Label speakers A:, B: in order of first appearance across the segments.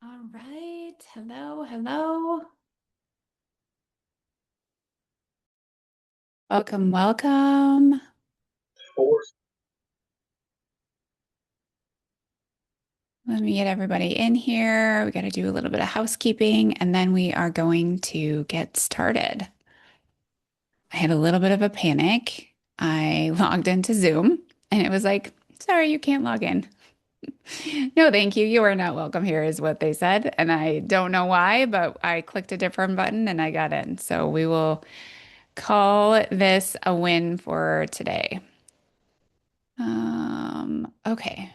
A: All right. Hello, hello. Welcome, welcome. Let me get everybody in here. We got to do a little bit of housekeeping and then we are going to get started. I had a little bit of a panic. I logged into Zoom and it was like, sorry, you can't log in. No, thank you. You are not welcome here, is what they said. And I don't know why, but I clicked a different button and I got in. So we will call this a win for today. Okay.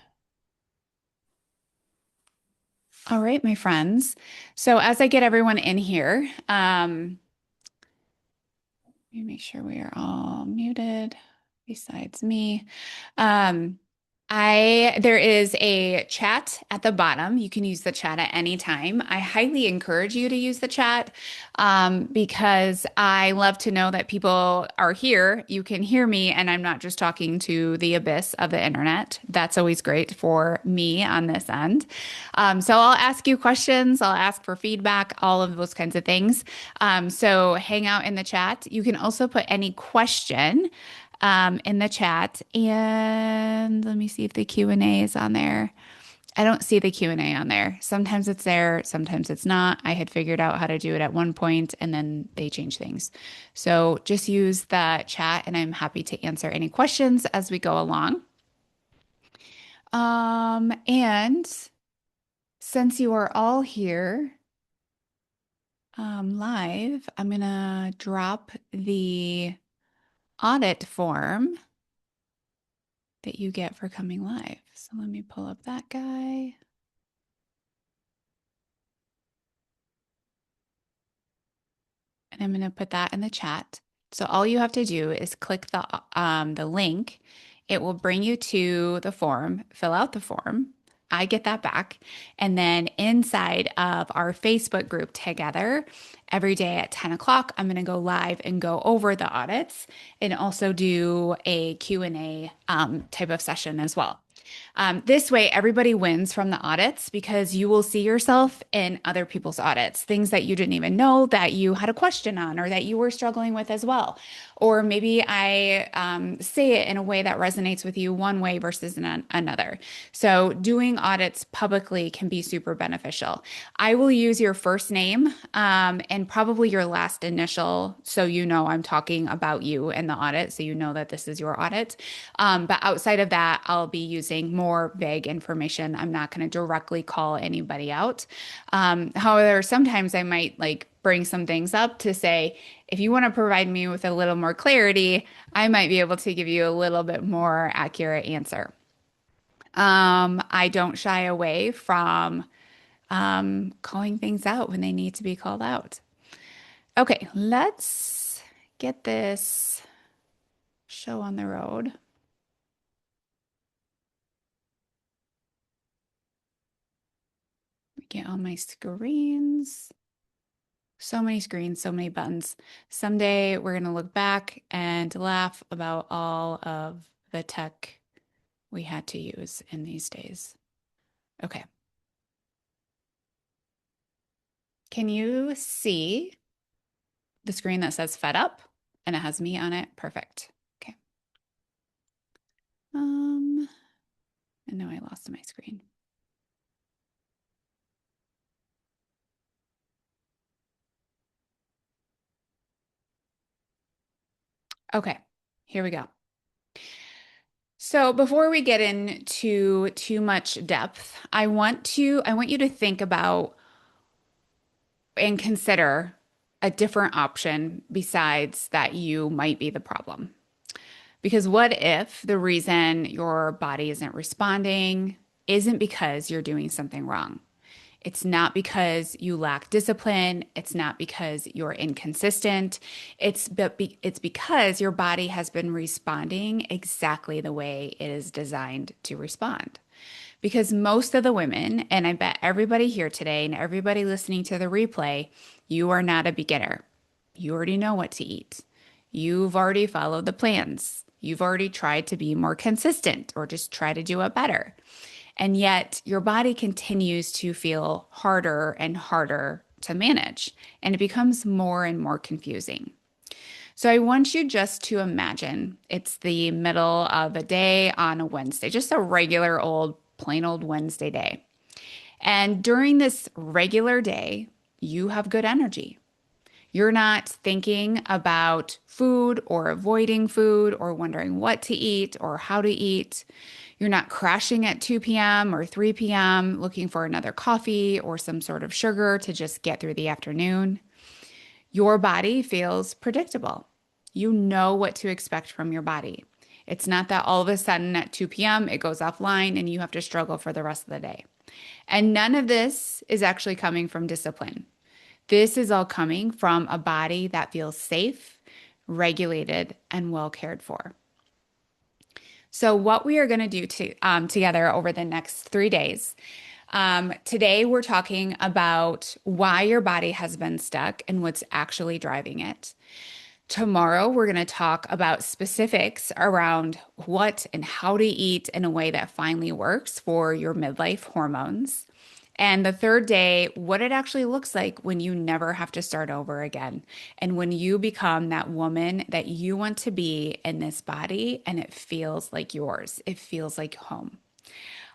A: All right, my friends. So as I get everyone in here, let me make sure we are all muted besides me. Um, there is a chat at the bottom. You can use the chat at any time. I highly encourage you to use the chat because I love to know that people are here. You can hear me, and I'm not just talking to the abyss of the internet. That's always great for me on this end. So I'll ask you questions. I'll ask for feedback, all of those kinds of things. So hang out in the chat. You can also put any question in the chat. And let me see if the Q&A is on there. I don't see the Q&A on there. Sometimes it's there, sometimes it's not. I had figured out how to do it at one point and then they change things. So just use the chat and I'm happy to answer any questions as we go along. And since you are all here live, I'm gonna drop the audit form that you get for coming live. So let me pull up that guy. And I'm going to put that in the chat. So all you have to do is click the link. It will bring you to the form, fill out the form. I get that back. And then inside of our Facebook group together, every day at 10 o'clock, I'm going to go live and go over the audits and also do a Q&A type of session as well. This way, everybody wins from the audits because you will see yourself in other people's audits, things that you didn't even know that you had a question on or that you were struggling with as well. Or maybe I say it in a way that resonates with you one way versus another. So, doing audits publicly can be super beneficial. I will use your first name and probably your last initial so you know I'm talking about you in the audit, so you know that this is your audit. But outside of that, I'll be using more vague information. I'm not going to directly call anybody out. However, sometimes I might like bring some things up to say, if you want to provide me with a little more clarity, I might be able to give you a little bit more accurate answer. I don't shy away from calling things out when they need to be called out. Okay, let's get this show on the road. Get on my screens. So many screens, so many buttons. Someday we're going to look back and laugh about all of the tech we had to use in these days. Okay. Can you see the screen that says fed up and it has me on it? Perfect. Okay. And now I lost my screen. Okay, here we go. So before we get into too much depth, I want you to think about and consider a different option besides that you might be the problem. Because what if the reason your body isn't responding isn't because you're doing something wrong? It's not because you lack discipline. It's not because you're inconsistent. It's because your body has been responding exactly the way it is designed to respond. Because most of the women, and I bet everybody here today and everybody listening to the replay, you are not a beginner. You already know what to eat. You've already followed the plans. You've already tried to be more consistent or just try to do it better. And yet your body continues to feel harder and harder to manage, and it becomes more and more confusing. So I want you just to imagine it's the middle of a day on a Wednesday, just a regular old, plain old Wednesday day. And during this regular day, you have good energy. You're not thinking about food or avoiding food or wondering what to eat or how to eat. You're not crashing at 2 p.m. or 3 p.m. looking for another coffee or some sort of sugar to just get through the afternoon. Your body feels predictable. You know what to expect from your body. It's not that all of a sudden at 2 p.m. it goes offline and you have to struggle for the rest of the day. And none of this is actually coming from discipline. This is all coming from a body that feels safe, regulated, and well cared for. So, what we are going to do together over the next 3 days. Today, we're talking about why your body has been stuck and what's actually driving it. Tomorrow, we're going to talk about specifics around what and how to eat in a way that finally works for your midlife hormones. And the third day, what it actually looks like when you never have to start over again. And when you become that woman that you want to be in this body and it feels like yours, it feels like home.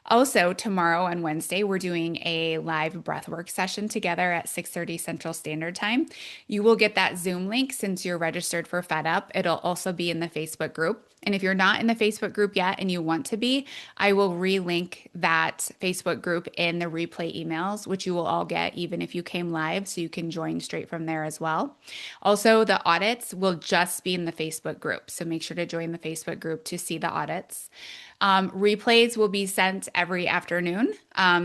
A: Also, tomorrow on Wednesday, we're doing a live breathwork session together at 6:30 Central Standard Time. You will get that Zoom link since you're registered for Fed Up. It'll also be in the Facebook group. And if you're not in the Facebook group yet and you want to be, I will relink that Facebook group in the replay emails, which you will all get even if you came live, so you can join straight from there as well. Also, the audits will just be in the Facebook group. So make sure to join the Facebook group to see the audits. Replays will be sent every afternoon.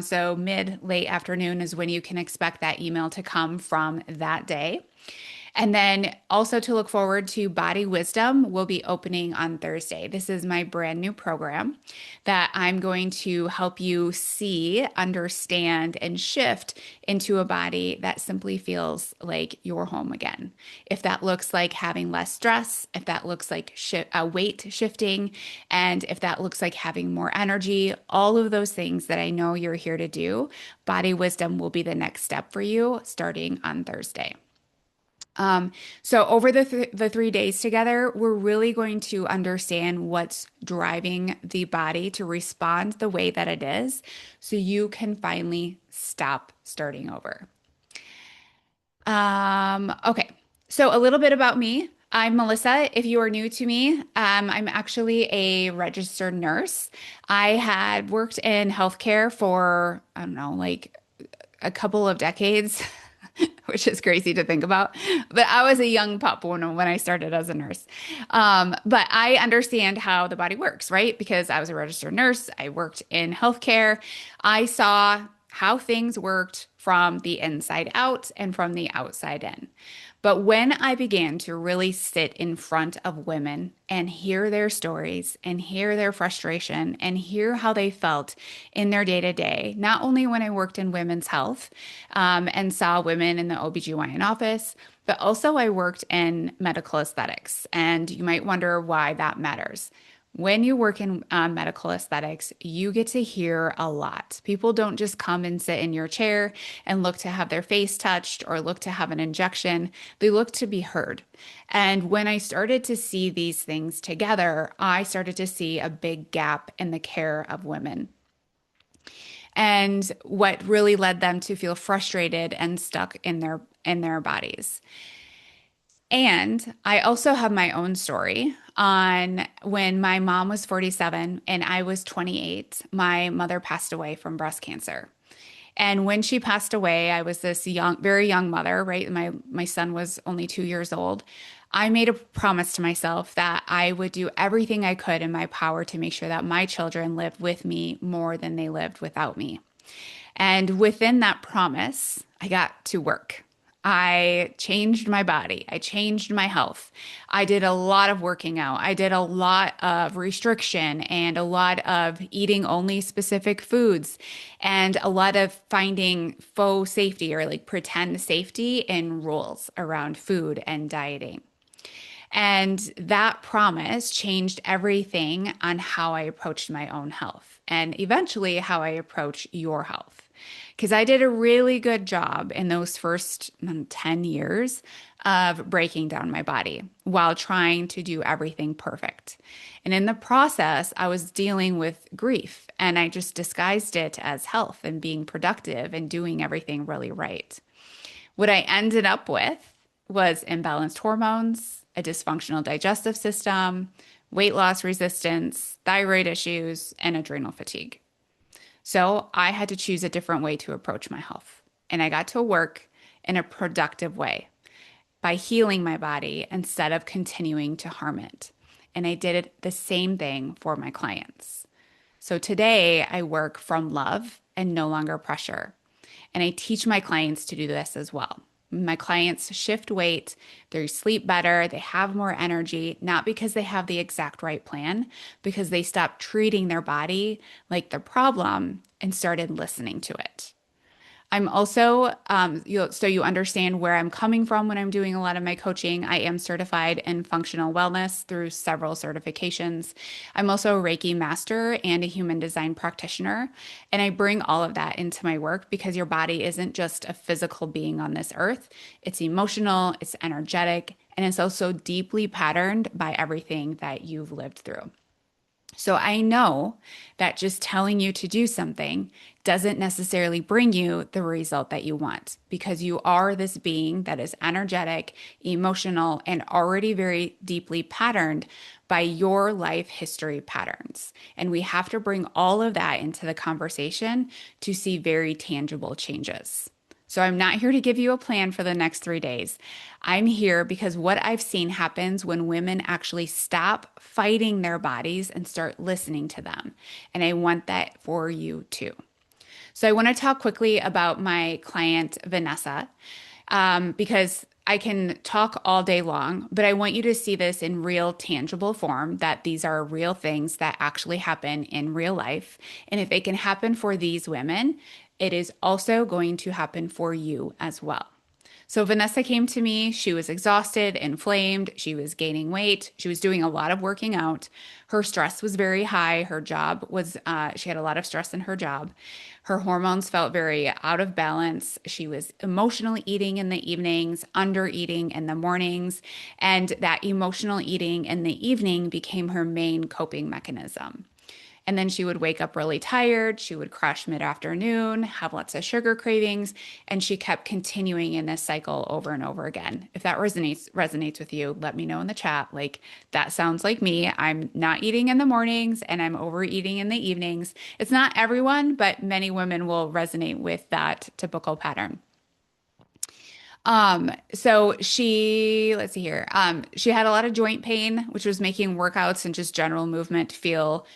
A: So late afternoon is when you can expect that email to come from that day. And then also to look forward to Body Wisdom will be opening on Thursday. This is my brand new program that I'm going to help you see, understand, and shift into a body that simply feels like your home again. If that looks like having less stress, if that looks like weight shifting, and if that looks like having more energy, all of those things that I know you're here to do, Body Wisdom will be the next step for you starting on Thursday. So over the 3 days together, we're really going to understand what's driving the body to respond the way that it is, so you can finally stop starting over. Okay, so a little bit about me. I'm Melissa. If you are new to me, I'm actually a registered nurse. I had worked in healthcare for, I don't know, like a couple of decades, which is crazy to think about. But I was a young pup when I started as a nurse. But I understand how the body works, right? Because I was a registered nurse, I worked in healthcare. I saw how things worked from the inside out and from the outside in. But when I began to really sit in front of women and hear their stories and hear their frustration and hear how they felt in their day to day, not only when I worked in women's health and saw women in the OBGYN office, but also I worked in medical aesthetics. And you might wonder why that matters. When you work in medical aesthetics, you get to hear a lot. People don't just come and sit in your chair and look to have their face touched or look to have an injection. They look to be heard. And when I started to see these things together, I started to see a big gap in the care of women. And what really led them to feel frustrated and stuck in their bodies. And I also have my own story on when my mom was 47 and I was 28. My mother passed away from breast cancer. And when she passed away, I was this young, very young mother, right? My son was only 2 years old. I made a promise to myself that I would do everything I could in my power to make sure that my children lived with me more than they lived without me. And within that promise, I got to work. I changed my body. I changed my health. I did a lot of working out. I did a lot of restriction and a lot of eating only specific foods and a lot of finding faux safety or like pretend safety in rules around food and dieting. And that promise changed everything on how I approached my own health and eventually how I approach your health. Because I did a really good job in those first 10 years of breaking down my body while trying to do everything perfect. And in the process, I was dealing with grief and I just disguised it as health and being productive and doing everything really right. What I ended up with was imbalanced hormones, a dysfunctional digestive system, weight loss resistance, thyroid issues, and adrenal fatigue. So I had to choose a different way to approach my health. And I got to work in a productive way by healing my body instead of continuing to harm it. And I did the same thing for my clients. So today I work from love and no longer pressure. And I teach my clients to do this as well. My clients shift weight, they sleep better, they have more energy, not because they have the exact right plan, because they stopped treating their body like the problem and started listening to it. I'm also, so you understand where I'm coming from when I'm doing a lot of my coaching. I am certified in functional wellness through several certifications. I'm also a Reiki master and a human design practitioner. And I bring all of that into my work because your body isn't just a physical being on this earth, it's emotional, it's energetic, and it's also deeply patterned by everything that you've lived through. So I know that just telling you to do something doesn't necessarily bring you the result that you want because you are this being that is energetic, emotional, and already very deeply patterned by your life history patterns. And we have to bring all of that into the conversation to see very tangible changes. So I'm not here to give you a plan for the next 3 days. I'm here because what I've seen happens when women actually stop fighting their bodies and start listening to them. And I want that for you too. So I want to talk quickly about my client, Vanessa, because I can talk all day long, but I want you to see this in real, tangible form that these are real things that actually happen in real life. And if it can happen for these women, it is also going to happen for you as well. So Vanessa came to me. She was exhausted, inflamed. She was gaining weight. She was doing a lot of working out. Her stress was very high. Her job was, she had a lot of stress in her job. Her hormones felt very out of balance. She was emotionally eating in the evenings, under eating in the mornings, and that emotional eating in the evening became her main coping mechanism. And then she would wake up really tired. She would crash mid-afternoon, have lots of sugar cravings, and she kept continuing in this cycle over and over again. If that resonates with you, let me know in the chat. Like that sounds like me. I'm not eating in the mornings and I'm overeating in the evenings. It's not everyone, but many women will resonate with that typical pattern. So let's see here. She had a lot of joint pain, which was making workouts and just general movement feel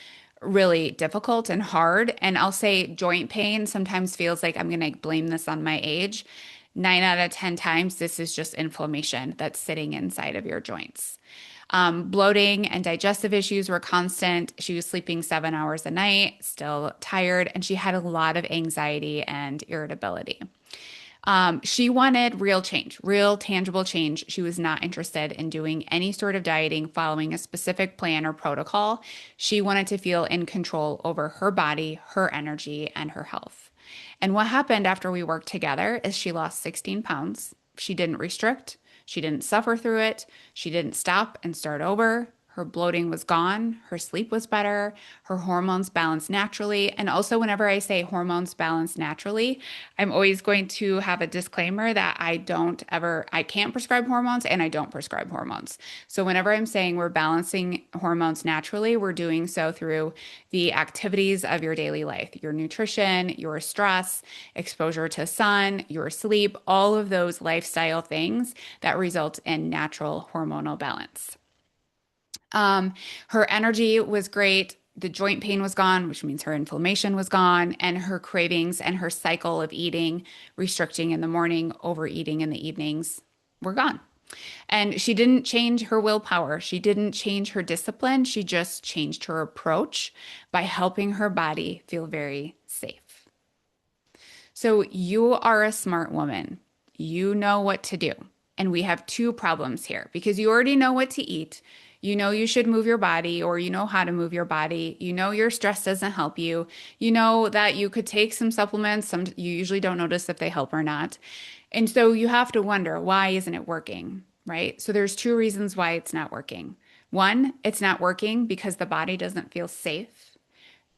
A: really difficult and hard. And I'll say joint pain sometimes feels like I'm going to blame this on my age. 9 out of 10 times, this is just inflammation that's sitting inside of your joints. Bloating and digestive issues were constant. She was sleeping 7 hours a night, still tired, and she had a lot of anxiety and irritability. She wanted real change, real tangible change. She was not interested in doing any sort of dieting, following a specific plan or protocol. She wanted to feel in control over her body, her energy, and her health. And what happened after we worked together is she lost 16 pounds. She didn't restrict. She didn't suffer through it. She didn't stop and start over. Her bloating was gone. Her sleep was better. Her hormones balanced naturally. And also, whenever I say hormones balance naturally, I'm always going to have a disclaimer that I can't prescribe hormones and I don't prescribe hormones. So, whenever I'm saying we're balancing hormones naturally, we're doing so through the activities of your daily life, your nutrition, your stress, exposure to sun, your sleep, all of those lifestyle things that result in natural hormonal balance. Her energy was great. The joint pain was gone, which means her inflammation was gone, and her cravings and her cycle of eating, restricting in the morning, overeating in the evenings were gone. And she didn't change her willpower. She didn't change her discipline. She just changed her approach by helping her body feel very safe. So you are a smart woman. You know what to do. And we have two problems here because you already know what to eat. You know you should move your body, or you know how to move your body. You know your stress doesn't help you. You know that you could take some supplements. Some you usually don't notice if they help or not. And so you have to wonder, why isn't it working, right? So there's two reasons why it's not working. One, it's not working because the body doesn't feel safe.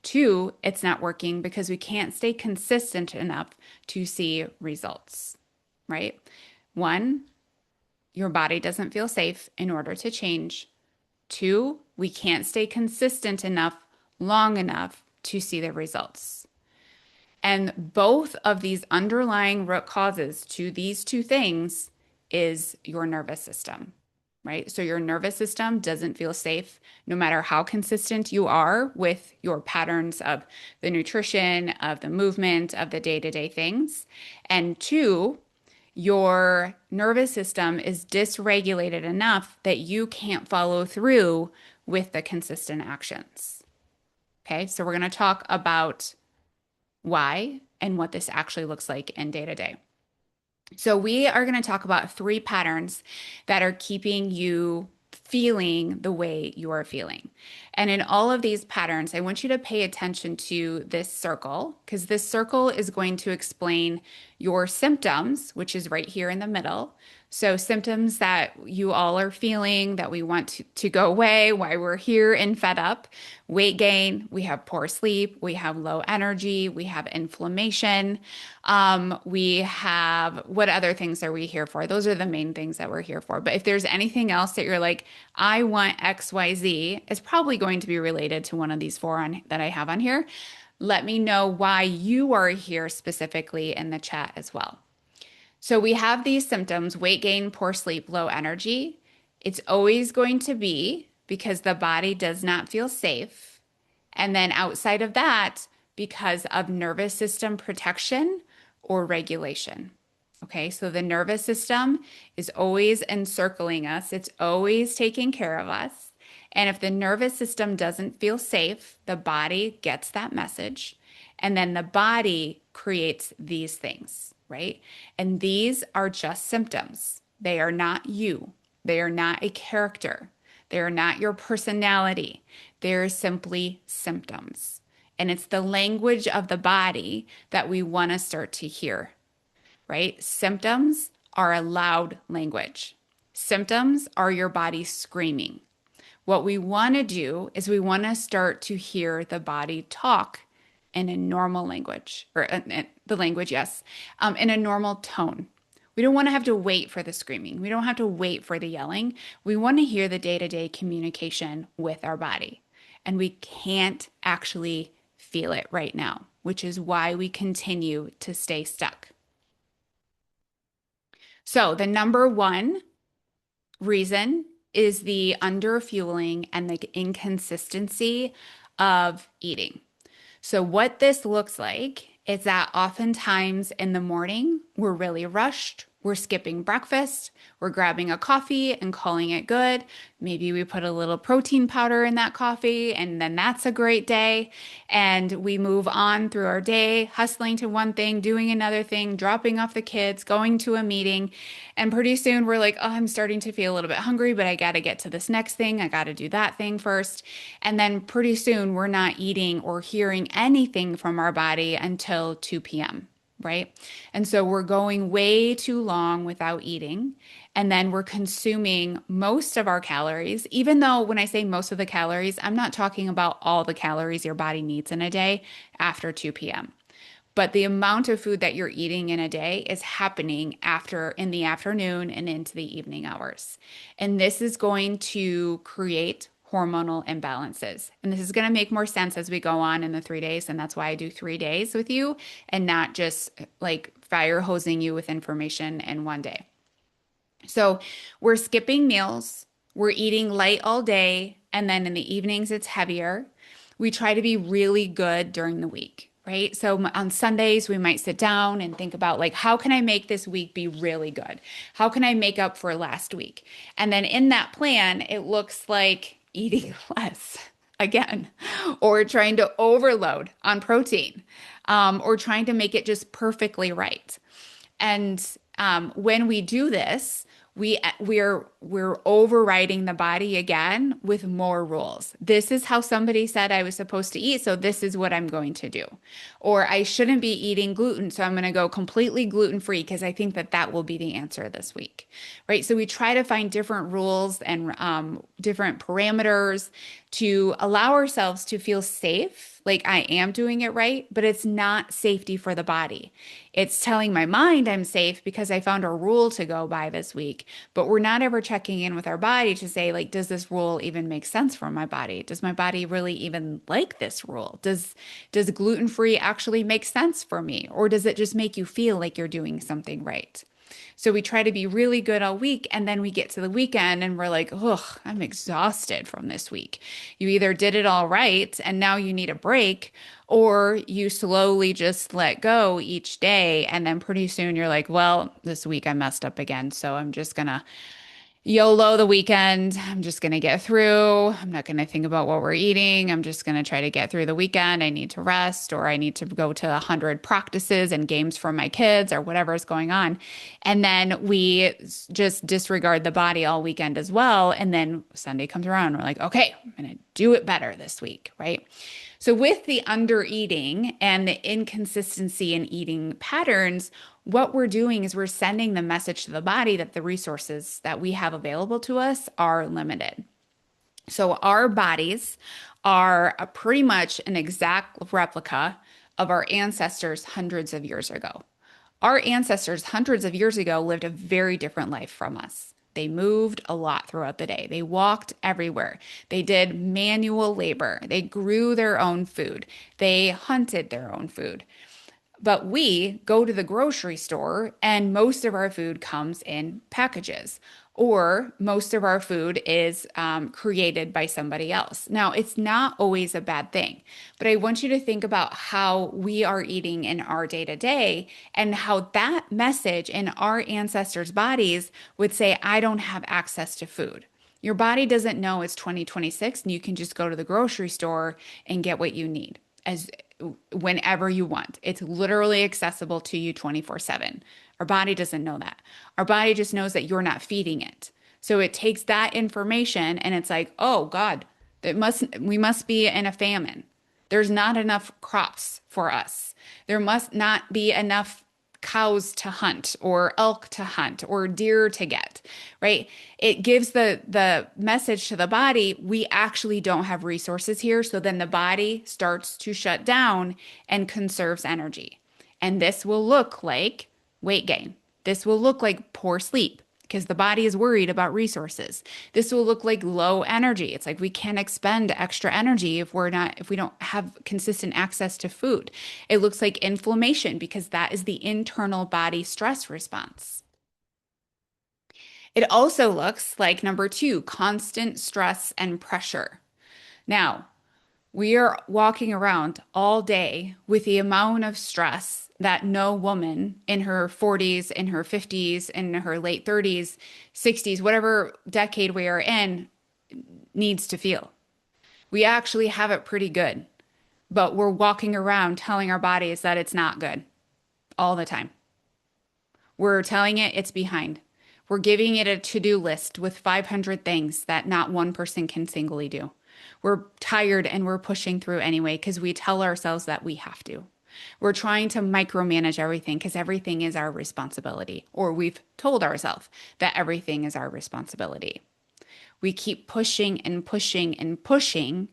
A: Two, it's not working because we can't stay consistent enough to see results, right? One, your body doesn't feel safe in order to change. Two, we can't stay consistent enough, long enough to see the results. And both of these underlying root causes to these two things is your nervous system, right? So your nervous system doesn't feel safe no matter how consistent you are with your patterns of the nutrition, of the movement, of the day-to-day things. And two, your nervous system is dysregulated enough that you can't follow through with the consistent actions. Okay, so we're going to talk about why and what this actually looks like in day to day. So, we are going to talk about three patterns that are keeping you feeling the way you are feeling. And in all of these patterns, I want you to pay attention to this circle because this circle is going to explain your symptoms, which is right here in the middle. So, symptoms that you all are feeling that we want to go away, why we're here and fed up. Weight gain, we have poor sleep, we have low energy, we have inflammation. We have what other things are we here for? Those are the main things that we're here for. But if there's anything else that you're like, I want XYZ, it's probably going to be related to one of these four that I have on here. Let me know why you are here specifically in the chat as well. So we have these symptoms: weight gain, poor sleep, low energy. It's always going to be because the body does not feel safe. And then outside of that, because of nervous system protection or regulation. Okay, so the nervous system is always encircling us, it's always taking care of us. And if the nervous system doesn't feel safe, the body gets that message. And then the body creates these things, right? And these are just symptoms. They are not you, they are not a character, they are not your personality. They're simply symptoms. And it's the language of the body that we want to start to hear, right? Symptoms are a loud language. Symptoms are your body screaming. What we want to do is we want to start to hear the body talk in a normal language, or the language, yes, in a normal tone. We don't want to have to wait for the screaming. We don't have to wait for the yelling. We want to hear the day-to-day communication with our body. And we can't actually feel it right now, which is why we continue to stay stuck. So the number one reason is the underfueling and the inconsistency of eating. So what this looks like is that oftentimes in the morning, we're really rushed. We're skipping breakfast. We're grabbing a coffee and calling it good. Maybe we put a little protein powder in that coffee, and then that's a great day. And we move on through our day, hustling to one thing, doing another thing, dropping off the kids, going to a meeting. And pretty soon we're like, oh, I'm starting to feel a little bit hungry, but I got to get to this next thing. I got to do that thing first. And then pretty soon we're not eating or hearing anything from our body until 2 p.m. Right? And so we're going way too long without eating. And then we're consuming most of our calories, even though when I say most of the calories, I'm not talking about all the calories your body needs in a day after 2 p.m. But the amount of food that you're eating in a day is happening after in the afternoon and into the evening hours. And this is going to create hormonal imbalances. And this is going to make more sense as we go on in the 3 days. And that's why I do 3 days with you and not just like fire hosing you with information in one day. So we're skipping meals, we're eating light all day, and then in the evenings it's heavier. We try to be really good during the week, right? So on Sundays, we might sit down and think about like, how can I make this week be really good? How can I make up for last week? And then in that plan, it looks like eating less again, or trying to overload on protein, or trying to make it just perfectly right. And when we do this, We're overriding the body again with more rules. This is how somebody said I was supposed to eat, so this is what I'm going to do. Or I shouldn't be eating gluten, so I'm going to go completely gluten free because I think that that will be the answer this week, right? So we try to find different rules and different parameters to allow ourselves to feel safe, like I am doing it right, but it's not safety for the body. It's telling my mind I'm safe because I found a rule to go by this week, but we're not ever checking in with our body to say, like, does this rule even make sense for my body? Does my body really even like this rule? Does gluten-free actually make sense for me? Or does it just make you feel like you're doing something right? So we try to be really good all week, and then we get to the weekend and we're like, ugh, I'm exhausted from this week. You either did it all right and now you need a break, or you slowly just let go each day. And then pretty soon you're like, well, this week I messed up again. So I'm just gonna YOLO the weekend. I'm just going to get through. I'm not going to think about what we're eating. I'm just going to try to get through the weekend. I need to rest, or I need to go to 100 practices and games for my kids, or whatever is going on. And then we just disregard the body all weekend as well. And then Sunday comes around. We're like, okay, I'm going to do it better this week, right? So, with the under eating and the inconsistency in eating patterns, what we're doing is we're sending the message to the body that the resources that we have available to us are limited. So, our bodies are pretty much an exact replica of our ancestors hundreds of years ago. Our ancestors hundreds of years ago lived a very different life from us. They moved a lot throughout the day. They walked everywhere. They did manual labor. They grew their own food. They hunted their own food. But we go to the grocery store and most of our food comes in packages, or most of our food is created by somebody else. Now, it's not always a bad thing, but I want you to think about how we are eating in our day to day and how that message in our ancestors' bodies would say, I don't have access to food. Your body doesn't know it's 2026 and you can just go to the grocery store and get what you need as whenever you want. It's literally accessible to you 24/7. Our body doesn't know that. Our body just knows that you're not feeding it. So it takes that information and it's like, "Oh God, we must be in a famine. There's not enough crops for us. There must not be enough cows to hunt or elk to hunt or deer to get," right? It gives the message to the body, we actually don't have resources here. So then the body starts to shut down and conserves energy. And this will look like weight gain. This will look like poor sleep because the body is worried about resources. This will look like low energy. It's like we can't expend extra energy if we don't have consistent access to food. It looks like inflammation because that is the internal body stress response. It also looks like number two, constant stress and pressure. Now, we are walking around all day with the amount of stress that no woman in her 40s, in her 50s, in her late 30s, 60s, whatever decade we are in, needs to feel. We actually have it pretty good, but we're walking around telling our bodies that it's not good all the time. We're telling it it's behind. We're giving it a to-do list with 500 things that not one person can singly do. We're tired and we're pushing through anyway because we tell ourselves that we have to. We're trying to micromanage everything because everything is our responsibility, or we've told ourselves that everything is our responsibility. We keep pushing and pushing and pushing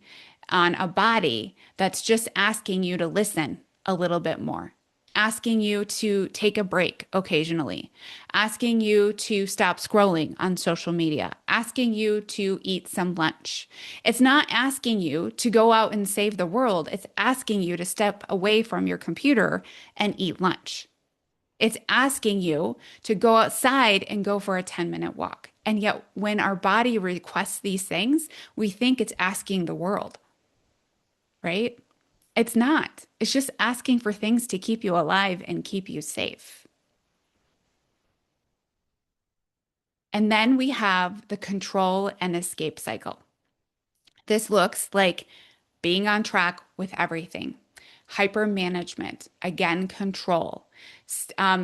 A: on a body that's just asking you to listen a little bit more, asking you to take a break occasionally, asking you to stop scrolling on social media, asking you to eat some lunch. It's not asking you to go out and save the world. It's asking you to step away from your computer and eat lunch. It's asking you to go outside and go for a 10-minute walk. And yet, when our body requests these things, we think it's asking the world, right? It's not. It's just asking for things to keep you alive and keep you safe. And then we have the control and escape cycle. This looks like being on track with everything, hyper management, again, control,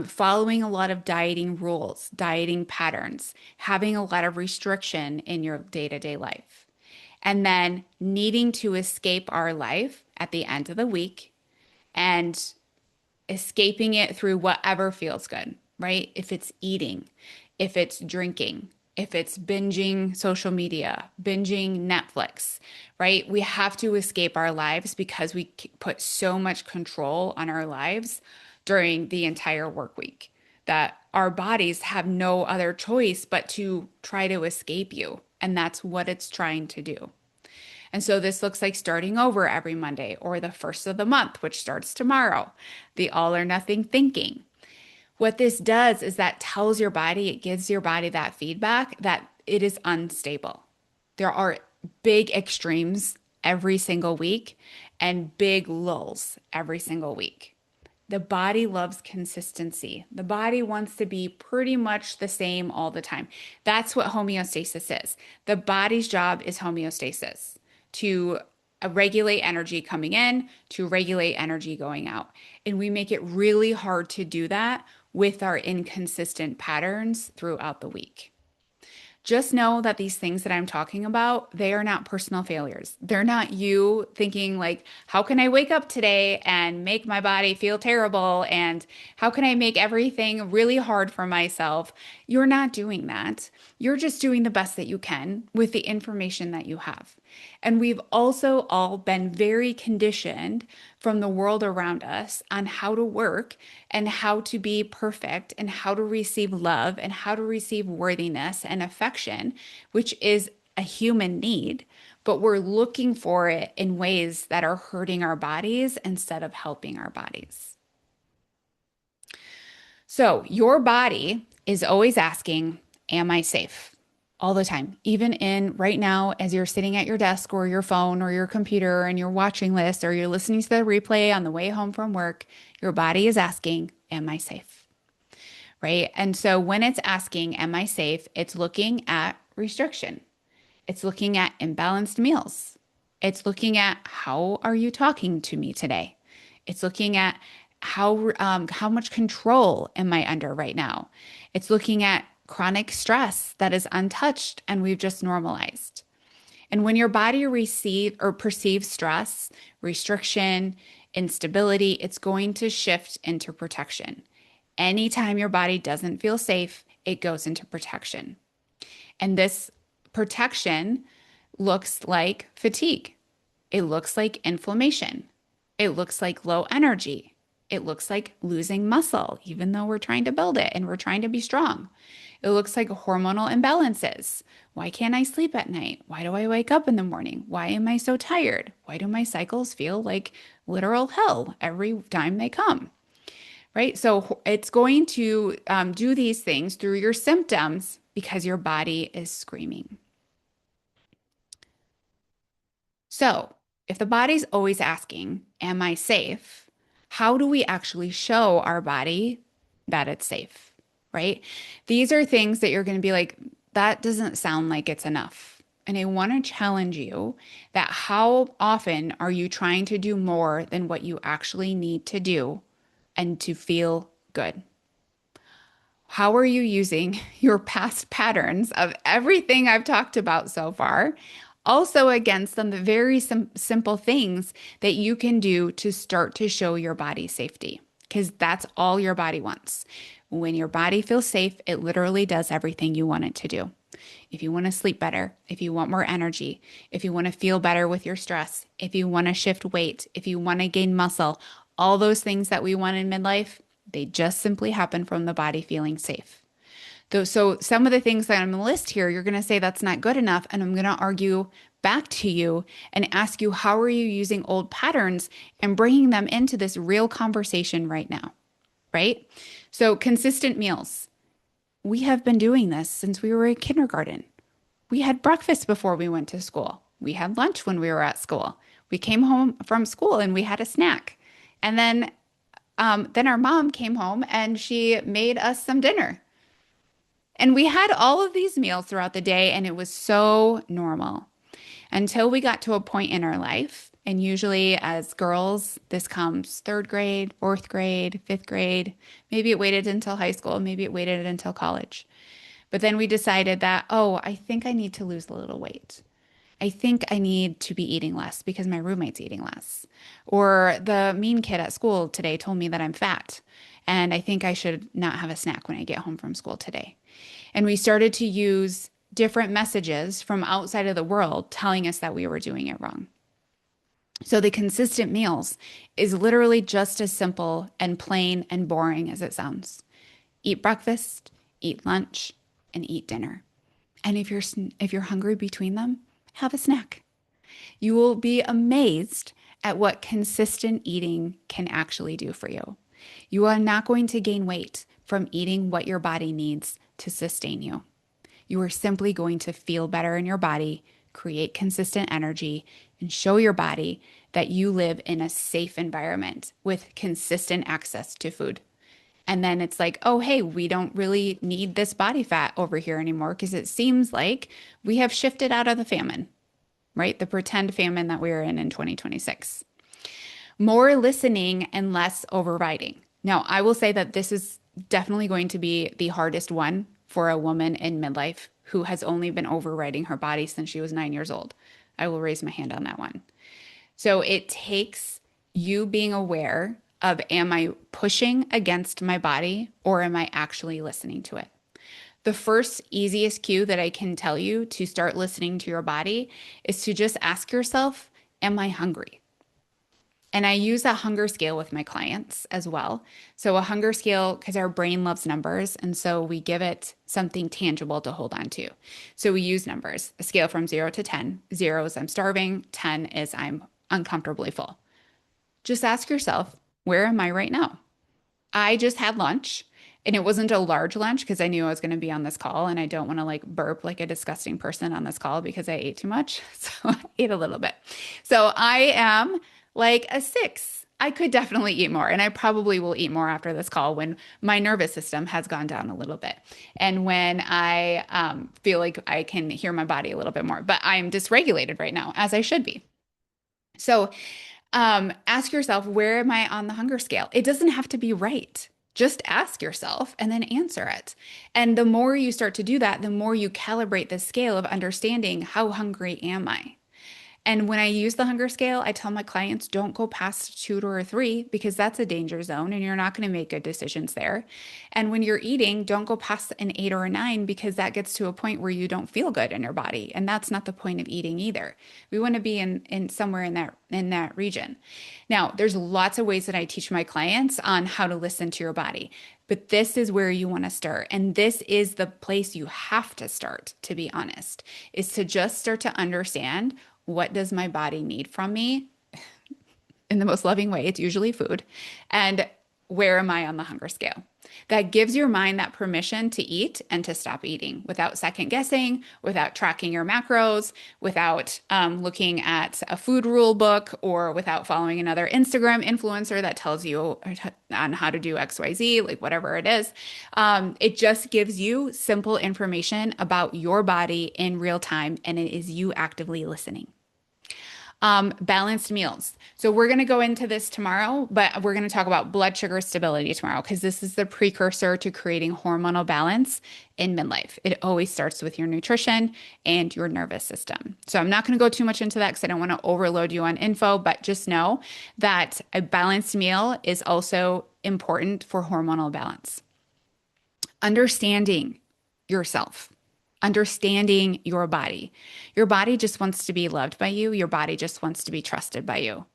A: following a lot of dieting rules, dieting patterns, having a lot of restriction in your day-to-day life, and then needing to escape our life at the end of the week and escaping it through whatever feels good, right? If it's eating, if it's drinking, if it's binging social media, binging Netflix, right? We have to escape our lives because we put so much control on our lives during the entire work week that our bodies have no other choice but to try to escape you. And that's what it's trying to do. And so this looks like starting over every Monday or the first of the month, which starts tomorrow, the all or nothing thinking. What this does is that tells your body, it gives your body that feedback that it is unstable. There are big extremes every single week and big lulls every single week. The body loves consistency. The body wants to be pretty much the same all the time. That's what homeostasis is. The body's job is homeostasis to regulate energy coming in, to regulate energy going out. And we make it really hard to do that with our inconsistent patterns throughout the week. Just know that these things that I'm talking about, they are not personal failures. They're not you thinking like, how can I wake up today and make my body feel terrible? And how can I make everything really hard for myself? You're not doing that. You're just doing the best that you can with the information that you have. And we've also all been very conditioned from the world around us on how to work and how to be perfect and how to receive love and how to receive worthiness and affection, which is a human need, but we're looking for it in ways that are hurting our bodies instead of helping our bodies. So your body is always asking, am I safe? All the time, even in right now, as you're sitting at your desk or your phone or your computer and you're watching this or you're listening to the replay on the way home from work, your body is asking, am I safe? Right? And so when it's asking, am I safe? It's looking at restriction. It's looking at imbalanced meals. It's looking at how are you talking to me today? It's looking at how much control am I under right now? It's looking at chronic stress that is untouched and we've just normalized. And when your body receives or perceives stress, restriction, instability, it's going to shift into protection. Anytime your body doesn't feel safe, it goes into protection. And this protection looks like fatigue. It looks like inflammation. It looks like low energy. It looks like losing muscle, even though we're trying to build it and we're trying to be strong. It looks like hormonal imbalances. Why can't I sleep at night? Why do I wake up in the morning? Why am I so tired? Why do my cycles feel like literal hell every time they come? Right? So it's going to do these things through your symptoms because your body is screaming. So if the body's always asking, am I safe? How do we actually show our body that it's safe? Right? These are things that you're going to be like, that doesn't sound like it's enough. And I want to challenge you that how often are you trying to do more than what you actually need to do and to feel good? How are you using your past patterns of everything I've talked about so far? Also, against some very simple things that you can do to start to show your body safety, because that's all your body wants. When your body feels safe, it literally does everything you want it to do. If you want to sleep better, if you want more energy, if you want to feel better with your stress, if you want to shift weight, if you want to gain muscle, all those things that we want in midlife, they just simply happen from the body feeling safe. So some of the things that I'm going to list here, you're going to say that's not good enough. And I'm going to argue back to you and ask you, how are you using old patterns and bringing them into this real conversation right now? Right? So consistent meals. We have been doing this since we were in kindergarten. We had breakfast before we went to school. We had lunch when we were at school. We came home from school and we had a snack. And then our mom came home and she made us some dinner. And we had all of these meals throughout the day, and it was so normal until we got to a point in our life And usually, as girls, this comes third grade, fourth grade, fifth grade. Maybe it waited until high school. Maybe it waited until college. But then we decided that, oh, I think I need to lose a little weight. I think I need to be eating less because my roommate's eating less. Or the mean kid at school today told me that I'm fat. And I think I should not have a snack when I get home from school today. And we started to use different messages from outside of the world telling us that we were doing it wrong. So the consistent meals is literally just as simple and plain and boring as it sounds. Eat breakfast, eat lunch, and eat dinner. And if you're hungry between them, have a snack. You will be amazed at what consistent eating can actually do for you. You are not going to gain weight from eating what your body needs to sustain you. You are simply going to feel better in your body, create consistent energy, and show your body that you live in a safe environment with consistent access to food. And then it's like, oh, hey, we don't really need this body fat over here anymore because it seems like we have shifted out of the famine, right? The pretend famine that we were in 2026. More listening and less overriding. Now, I will say that this is definitely going to be the hardest one for a woman in midlife who has only been overriding her body since she was 9 years old. I will raise my hand on that one. So it takes you being aware of, am I pushing against my body or am I actually listening to it? The first easiest cue that I can tell you to start listening to your body is to just ask yourself, am I hungry? And I use a hunger scale with my clients as well. So, a hunger scale, because our brain loves numbers. And so we give it something tangible to hold on to. So, we use numbers, a scale from 0 to 10. 0 is I'm starving, 10 is I'm uncomfortably full. Just ask yourself, where am I right now? I just had lunch and it wasn't a large lunch because I knew I was going to be on this call and I don't want to like burp like a disgusting person on this call because I ate too much. So I ate a little bit. So I am like a 6. I could definitely eat more and I probably will eat more after this call when my nervous system has gone down a little bit and when I feel like I can hear my body a little bit more. But I'm dysregulated right now, as I should be. So ask yourself, where am I on the hunger scale? It doesn't have to be right. Just ask yourself and then answer it. And the more you start to do that, the more you calibrate the scale of understanding how hungry am I? And when I use the hunger scale, I tell my clients don't go past 2 or 3 because that's a danger zone and you're not going to make good decisions there. And when you're eating, don't go past an 8 or a 9 because that gets to a point where you don't feel good in your body. And that's not the point of eating either. We want to be in somewhere in that region. Now, there's lots of ways that I teach my clients on how to listen to your body. But this is where you want to start. And this is the place you have to start, to be honest, is to just start to understand, what does my body need from me? In the most loving way, it's usually food. And where am I on the hunger scale? That gives your mind that permission to eat and to stop eating without second guessing, without tracking your macros, without looking at a food rule book, or without following another Instagram influencer that tells you on how to do XYZ, like whatever it is. It just gives you simple information about your body in real time, and it is you actively listening. Balanced meals. So we're going to go into this tomorrow, but we're going to talk about blood sugar stability tomorrow because this is the precursor to creating hormonal balance in midlife. It always starts with your nutrition and your nervous system. So I'm not going to go too much into that because I don't want to overload you on info, but just know that a balanced meal is also important for hormonal balance. Understanding yourself, understanding your body. Your body just wants to be loved by you. Your body just wants to be trusted by you.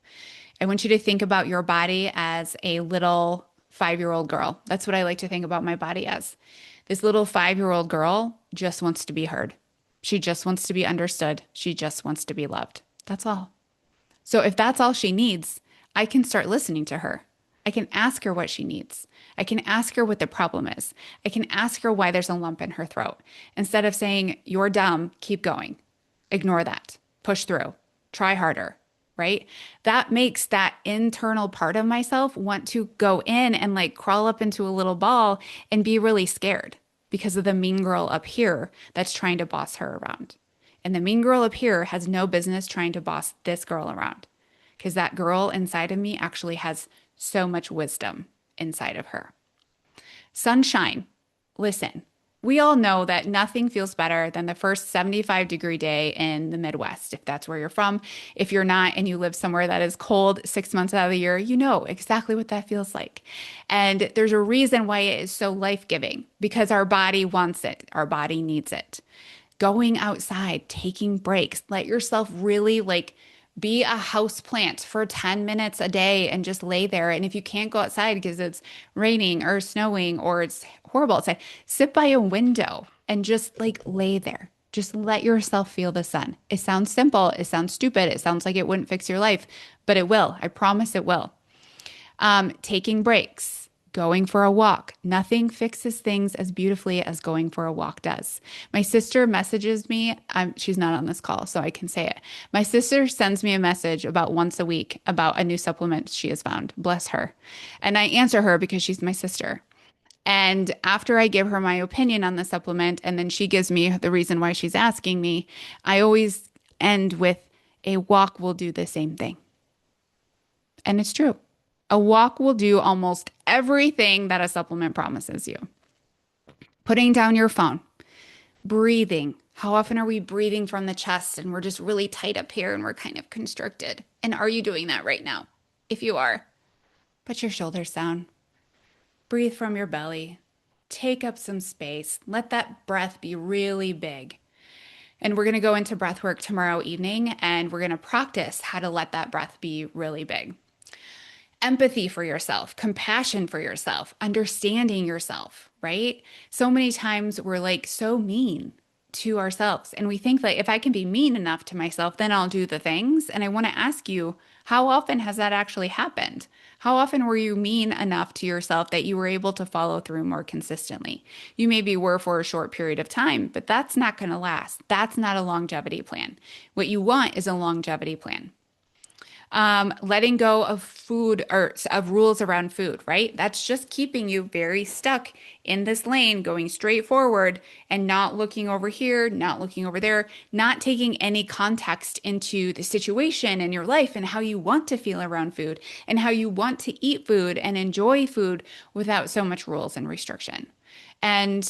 A: I want you to think about your body as a little 5-year-old girl. That's what I like to think about my body as. This little 5-year-old girl just wants to be heard. She just wants to be understood. She just wants to be loved. That's all. So if that's all she needs, I can start listening to her. I can ask her what she needs. I can ask her what the problem is. I can ask her why there's a lump in her throat. Instead of saying, you're dumb, keep going. Ignore that. Push through. Try harder, right? That makes that internal part of myself want to go in and like crawl up into a little ball and be really scared because of the mean girl up here that's trying to boss her around. And the mean girl up here has no business trying to boss this girl around. because that girl inside of me actually has so much wisdom inside of her. Sunshine. Listen, we all know that nothing feels better than the first 75-degree day in the Midwest, if that's where you're from. If you're not and you live somewhere that is cold 6 months out of the year, you know exactly what that feels like. And there's a reason why it is so life-giving because our body wants it, our body needs it. Going outside, taking breaks, let yourself really like be a house plant for 10 minutes a day and just lay there. And if you can't go outside because it's raining or snowing or it's horrible outside, sit by a window and just like lay there. Just let yourself feel the sun. It sounds simple. It sounds stupid. It sounds like it wouldn't fix your life, but it will. I promise it will. Taking breaks, going for a walk. Nothing fixes things as beautifully as going for a walk does. My sister messages me. She's not on this call, so I can say it. My sister sends me a message about once a week about a new supplement she has found. Bless her. And I answer her because she's my sister. And after I give her my opinion on the supplement, and then she gives me the reason why she's asking me, I always end with a walk will do the same thing. And it's true. A walk will do almost everything that a supplement promises you. Putting down your phone, breathing. How often are we breathing from the chest and we're just really tight up here and we're kind of constricted? And are you doing that right now? If you are, put your shoulders down. Breathe from your belly. Take up some space. Let that breath be really big. And we're going to go into breath work tomorrow evening and we're going to practice how to let that breath be really big. Empathy for yourself, compassion for yourself, understanding yourself, right? So many times we're like so mean to ourselves. And we think that if I can be mean enough to myself, then I'll do the things. And I want to ask you, how often has that actually happened? How often were you mean enough to yourself that you were able to follow through more consistently? You maybe were for a short period of time, but that's not going to last. That's not a longevity plan. What you want is a longevity plan. Letting go of food or of rules around food, right? That's just keeping you very stuck in this lane, going straight forward and not looking over here, not looking over there, not taking any context into the situation in your life and how you want to feel around food and how you want to eat food and enjoy food without so much rules and restriction. And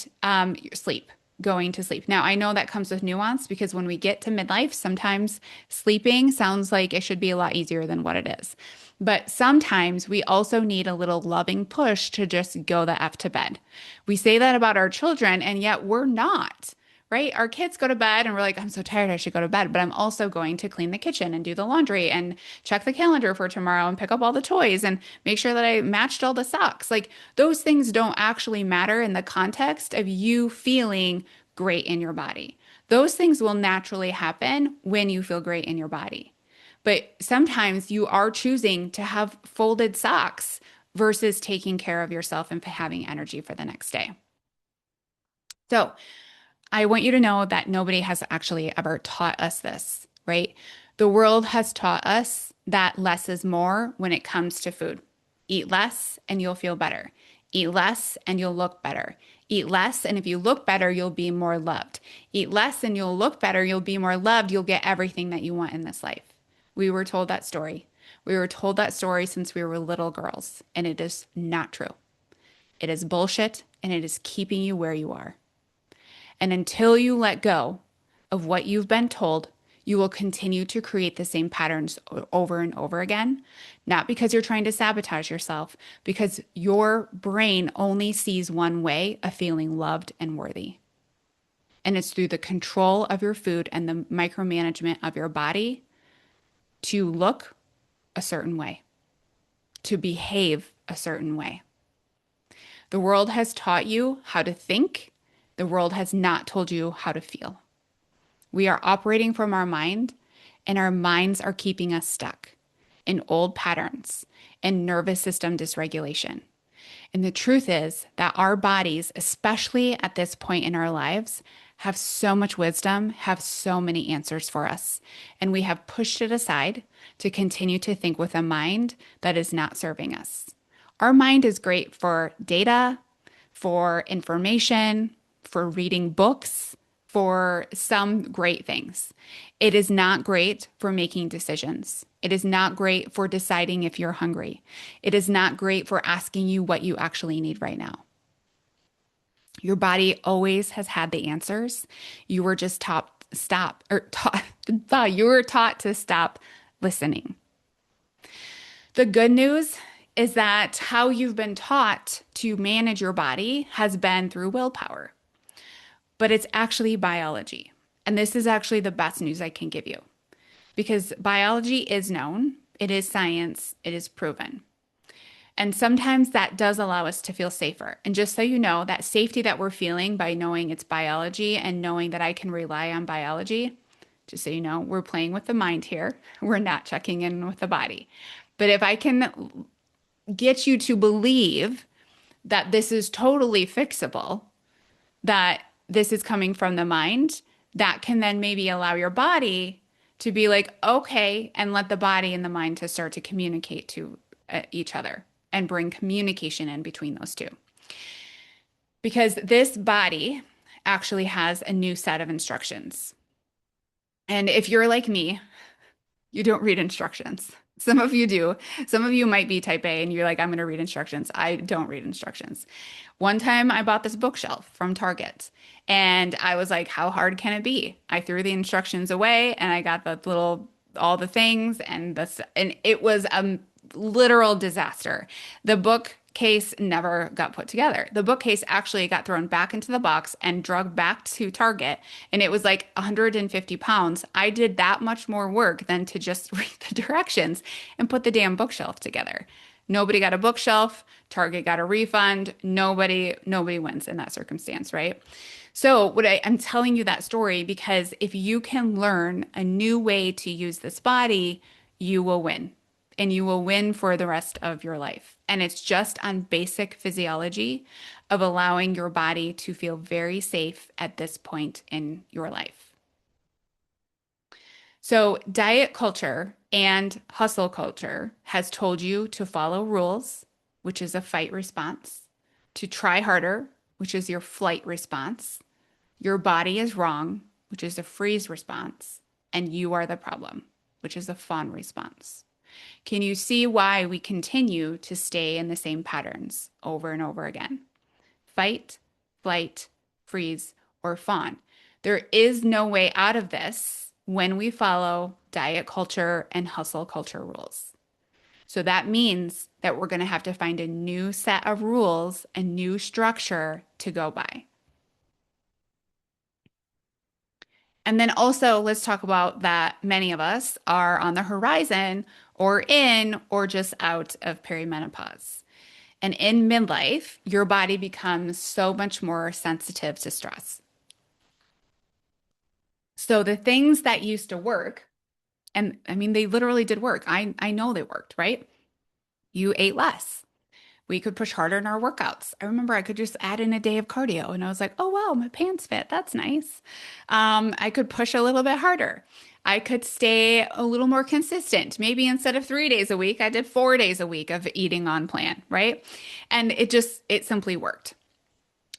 A: sleep, going to sleep. Now, I know that comes with nuance because when we get to midlife, sometimes sleeping sounds like it should be a lot easier than what it is. But sometimes we also need a little loving push to just go the F to bed. We say that about our children, and yet we're not. Right? Our kids go to bed and we're like, I'm so tired, I should go to bed. But I'm also going to clean the kitchen and do the laundry and check the calendar for tomorrow and pick up all the toys and make sure that I matched all the socks. Like those things don't actually matter in the context of you feeling great in your body. Those things will naturally happen when you feel great in your body. But sometimes you are choosing to have folded socks versus taking care of yourself and having energy for the next day. So, I want you to know that nobody has actually ever taught us this, right? The world has taught us that less is more when it comes to food. Eat less and you'll feel better. Eat less and you'll look better. Eat less, and if you look better, you'll be more loved. Eat less and you'll look better, you'll be more loved, you'll get everything that you want in this life. We were told that story. We were told that story since we were little girls, and it is not true. It is bullshit, and it is keeping you where you are. And until you let go of what you've been told, you will continue to create the same patterns over and over again. Not because you're trying to sabotage yourself, because your brain only sees one way of feeling loved and worthy. And it's through the control of your food and the micromanagement of your body to look a certain way, to behave a certain way. The world has taught you how to think. The world has not told you how to feel. We are operating from our mind, and our minds are keeping us stuck in old patterns and nervous system dysregulation. And the truth is that our bodies, especially at this point in our lives, have so much wisdom, have so many answers for us. And we have pushed it aside to continue to think with a mind that is not serving us. Our mind is great for data, for information, for reading books, for some great things. It is not great for making decisions. It is not great for deciding if you're hungry. It is not great for asking you what you actually need right now. Your body always has had the answers. You were just you were taught to stop listening. The good news is that how you've been taught to manage your body has been through willpower, but it's actually biology. And this is actually the best news I can give you because biology is known, it is science, it is proven. And sometimes that does allow us to feel safer. And just so you know, that safety that we're feeling by knowing it's biology and knowing that I can rely on biology, just so you know, we're playing with the mind here. We're not checking in with the body. But if I can get you to believe that this is totally fixable, that this is coming from the mind, that can then maybe allow your body to be like, okay, and let the body and the mind to start to communicate to each other and bring communication in between those two. Because this body actually has a new set of instructions. And if you're like me, you don't read instructions. Some of you do. Some of you might be type A and you're like, I'm going to read instructions. I don't read instructions. One time I bought this bookshelf from Target and I was like, how hard can it be? I threw the instructions away and I got the all the things and it was a literal disaster. The bookcase never got put together. The bookcase actually got thrown back into the box and dragged back to Target, and it was like 150 pounds. I did that much more work than to just read the directions and put the damn bookshelf together. Nobody got a bookshelf. Target got a refund. Nobody wins in that circumstance, right? So I'm telling you that story because if you can learn a new way to use this body, you will win and you will win for the rest of your life. And it's just on basic physiology of allowing your body to feel very safe at this point in your life. So, diet culture and hustle culture has told you to follow rules, which is a fight response, to try harder, which is your flight response. Your body is wrong, which is a freeze response, and you are the problem, which is a fawn response. Can you see why we continue to stay in the same patterns over and over again? Fight, flight, freeze, or fawn. There is no way out of this when we follow diet culture and hustle culture rules. So that means that we're going to have to find a new set of rules, a new structure to go by. And then also, let's talk about that many of us are on the horizon or in or just out of perimenopause. And in midlife, your body becomes so much more sensitive to stress. So the things that used to work, and I mean, they literally did work. I know they worked, right? You ate less. We could push harder in our workouts. I remember I could just add in a day of cardio and I was like, oh, wow, my pants fit. That's nice. I could push a little bit harder. I could stay a little more consistent. Maybe instead of 3 days a week, I did 4 days a week of eating on plan, right? And it simply worked.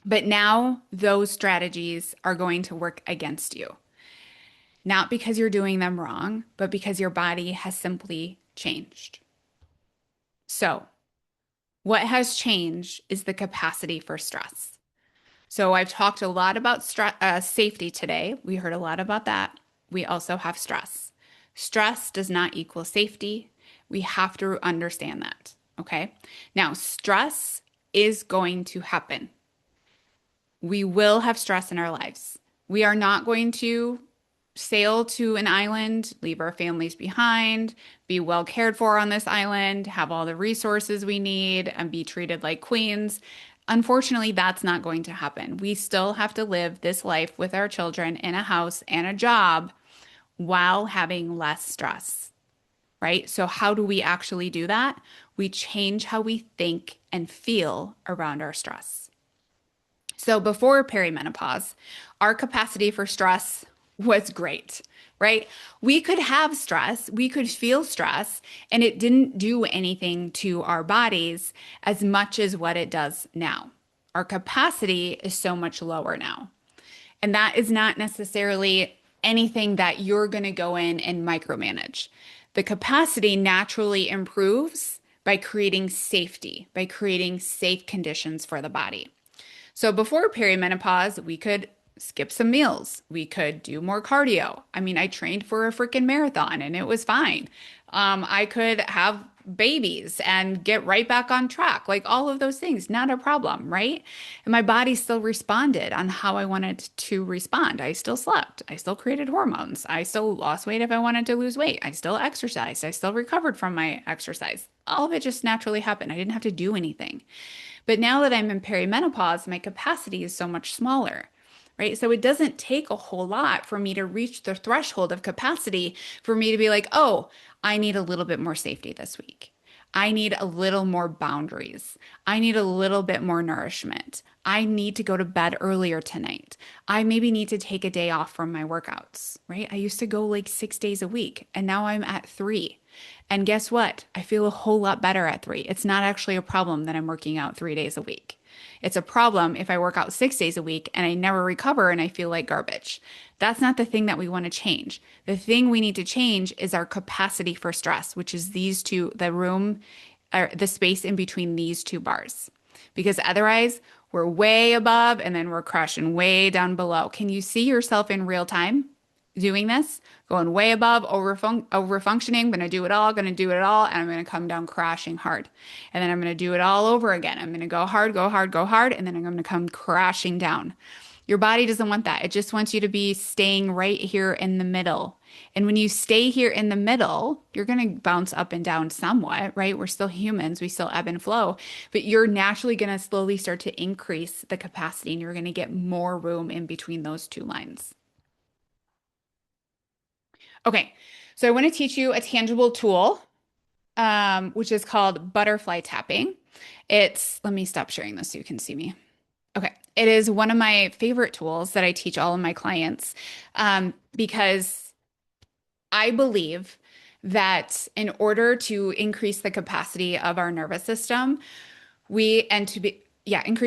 A: But now those strategies are going to work against you. Not because you're doing them wrong, but because your body has simply changed. So, what has changed is the capacity for stress. So I've talked a lot about safety today. We heard a lot about that. We also have stress. Stress does not equal safety. We have to understand that. Okay. Now, stress is going to happen. We will have stress in our lives. We are not going to sail to an island, leave our families behind, be well cared for on this island, have all the resources we need, and be treated like queens. Unfortunately, that's not going to happen. We still have to live this life with our children in a house and a job while having less stress, right? So, how do we actually do that? We change how we think and feel around our stress. So, before perimenopause, our capacity for stress was great, right? We could have stress, we could feel stress, and it didn't do anything to our bodies as much as what it does now. Our capacity is so much lower now. And that is not necessarily anything that you're going to go in and micromanage. The capacity naturally improves by creating safety, by creating safe conditions for the body. So before perimenopause, we could skip some meals. We could do more cardio. I mean, I trained for a freaking marathon and it was fine. I could have babies and get right back on track. Like all of those things, not a problem, right? And my body still responded on how I wanted to respond. I still slept. I still created hormones. I still lost weight if I wanted to lose weight. I still exercised. I still recovered from my exercise. All of it just naturally happened. I didn't have to do anything. But now that I'm in perimenopause, my capacity is so much smaller, right? So it doesn't take a whole lot for me to reach the threshold of capacity for me to be like, oh, I need a little bit more safety this week. I need a little more boundaries. I need a little bit more nourishment. I need to go to bed earlier tonight. I maybe need to take a day off from my workouts, right? I used to go like 6 days a week and now I'm at 3. And guess what? I feel a whole lot better at 3. It's not actually a problem that I'm working out 3 days a week. It's a problem if I work out 6 days a week and I never recover and I feel like garbage. That's not the thing that we want to change. The thing we need to change is our capacity for stress, which is these two, the room or the space in between these two bars. Because otherwise, we're way above and then we're crashing way down below. Can you see yourself in real time doing this? Going way above, over functioning, gonna do it all, gonna do it all, and I'm gonna come down crashing hard. And then I'm gonna do it all over again. I'm gonna go hard, go hard, go hard, and then I'm gonna come crashing down. Your body doesn't want that. It just wants you to be staying right here in the middle. And when you stay here in the middle, you're going to bounce up and down somewhat, right? We're still humans, we still ebb and flow, but you're naturally going to slowly start to increase the capacity and you're going to get more room in between those two lines. Okay, so I want to teach you a tangible tool, which is called butterfly tapping. Let me stop sharing this so you can see me. Okay. It is one of my favorite tools that I teach all of my clients because I believe that in order to increase the capacity of our nervous system, increase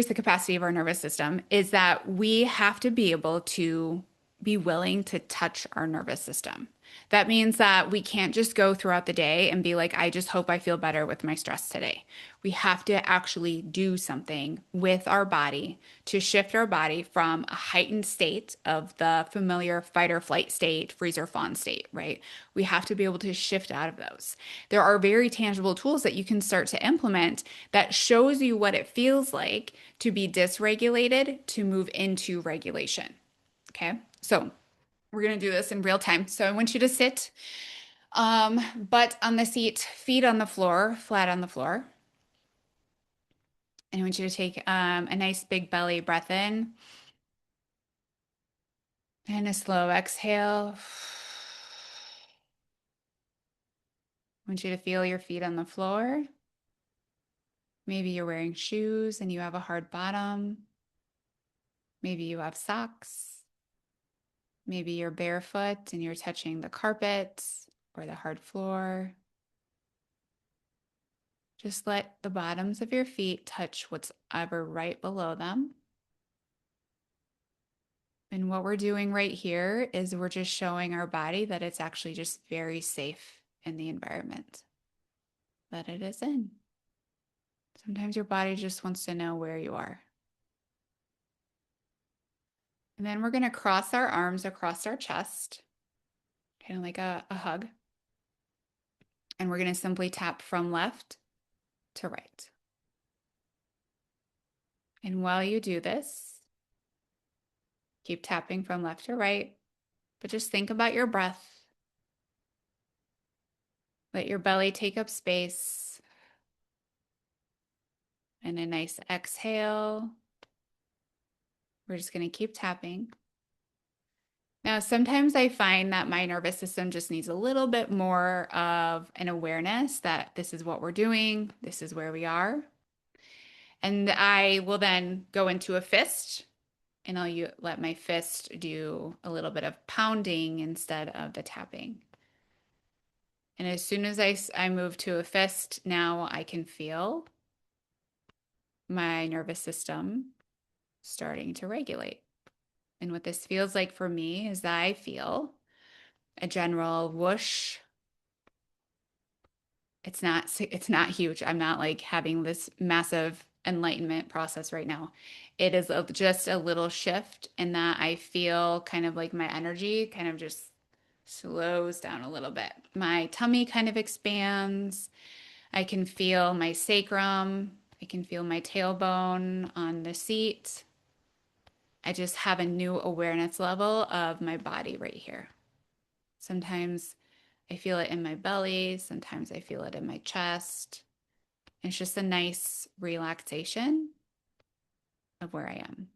A: the capacity of our nervous system is that we have to be able to be willing to touch our nervous system. That means that we can't just go throughout the day and be like, I just hope I feel better with my stress today. We have to actually do something with our body to shift our body from a heightened state of the familiar fight or flight state, freeze or fawn state, right? We have to be able to shift out of those. There are very tangible tools that you can start to implement that shows you what it feels like to be dysregulated to move into regulation. Okay. So we're going to do this in real time. So I want you to sit, butt on the seat, feet on the floor, flat on the floor. And I want you to take a nice big belly breath in and a slow exhale. I want you to feel your feet on the floor. Maybe you're wearing shoes and you have a hard bottom. Maybe you have socks. Maybe you're barefoot and you're touching the carpet or the hard floor. Just let the bottoms of your feet touch what's ever right below them. And what we're doing right here is we're just showing our body that it's actually just very safe in the environment that it is in. Sometimes your body just wants to know where you are. And then we're going to cross our arms across our chest, kind of like a hug. And we're going to simply tap from left to right. And while you do this, keep tapping from left to right, but just think about your breath. Let your belly take up space. And a nice exhale. We're just going to keep tapping. Now, sometimes I find that my nervous system just needs a little bit more of an awareness that this is what we're doing, this is where we are. And I will then go into a fist and I'll let my fist do a little bit of pounding instead of the tapping. And as soon as I move to a fist, now I can feel my nervous system starting to regulate. And what this feels like for me is that I feel a general whoosh. It's not huge. I'm not like having this massive enlightenment process right now. It is just a little shift in that I feel kind of like my energy kind of just slows down a little bit. My tummy kind of expands. I can feel my sacrum. I can feel my tailbone on the seat. I just have a new awareness level of my body right here. Sometimes I feel it in my belly. Sometimes I feel it in my chest. It's just a nice relaxation of where I am.